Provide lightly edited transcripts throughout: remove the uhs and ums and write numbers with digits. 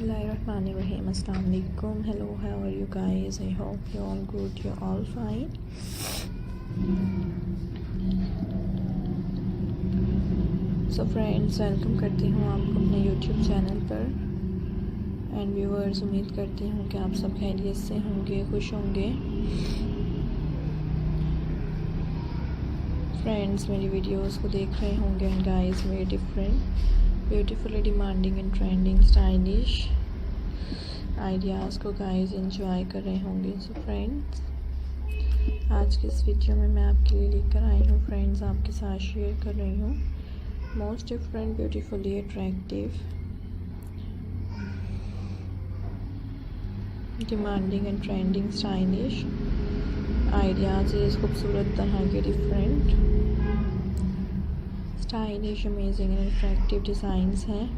Bismillahirrahmanirrahim. Assalamu alaikum. Hello, how are you guys? I hope you're all good, you're all fine. So friends, welcome करती हूँ आपको अपने YouTube channel पर and viewers, उम्मीद करती हूँ कि आप सब खैरियत से होंगे, खुश होंगे। फ्रेंड्स, मेरी वीडियोस को देख रहे होंगे and guys, very different, beautifully demanding and trending stylish ideas को गाइस एंजॉय कर रहे होंगे। सो फ्रेंड्स, आज के इस वीडियो में मैं आपके लिए लेकर आई हूँ फ्रेंड्स, आपके साथ शेयर कर रही हूँ most different, beautifully attractive, demanding and trending stylish ideas, इस खूबसूरत तरह के different stylish, amazing and attractive designs हैं।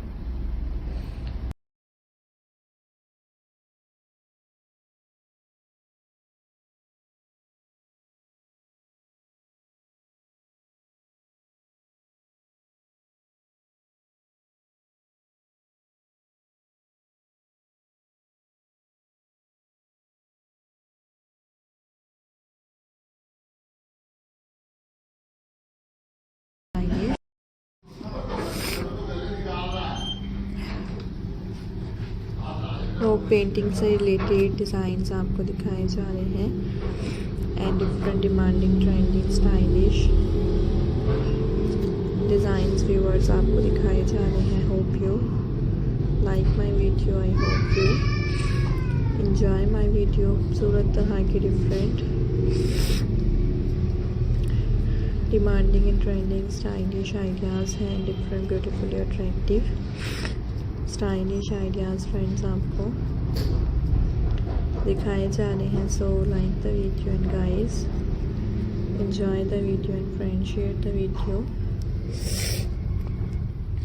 रोप पेंटिंग से रिलेटेड डिज़ाइंस आपको दिखाए जा रहे हैं and different demanding trending stylish designs viewers आपको दिखाए जा रहे हैं। Hope you like my video, I hope you enjoy my video. खूबसूरत तरह की different demanding and trending stylish ideas हैं, different beautifully attractive stylish ideas friends आपको दिखाए जा रहे हैं। So like the video and guys enjoy the video and friend share the video.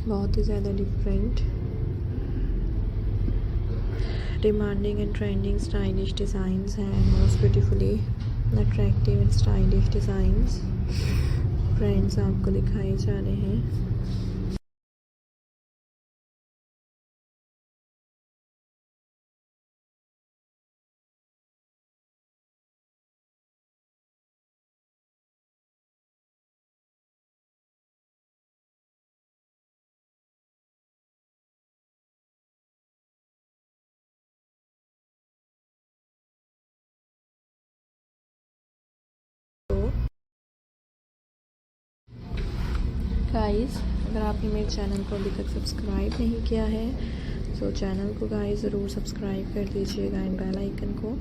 बहुत ही ज़्यादा different demanding and trending stylish designs हैं, most beautifully attractive and stylish designs friends आपको दिखाए जा रहे हैं। गाइस, अगर आपने मेरे चैनल को अभी तक सब्सक्राइब नहीं किया है तो चैनल को गाइस ज़रूर सब्सक्राइब कर दीजिएगा एंड बेल आइकन को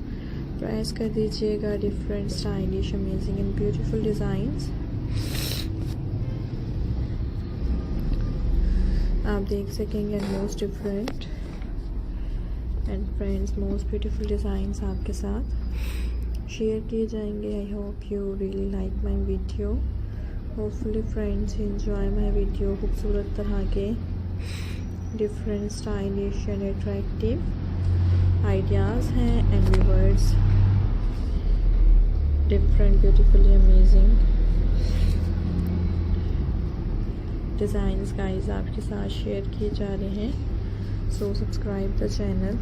प्रेस कर दीजिएगा। Different stylish, amazing and beautiful designs आप देख सकेंगे, most different and friends most beautiful designs आपके साथ शेयर किए जाएंगे। I hope you really like my video, hopefully friends enjoy my video. खूबसूरत तरह के different stylish and attractive ideas हैं and viewers, different beautifully amazing designs guys आपके साथ शेयर किए जा रहे हैं। So subscribe the channel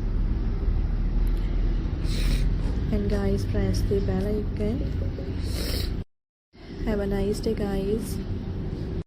and guys press the bell icon. Have a nice day guys.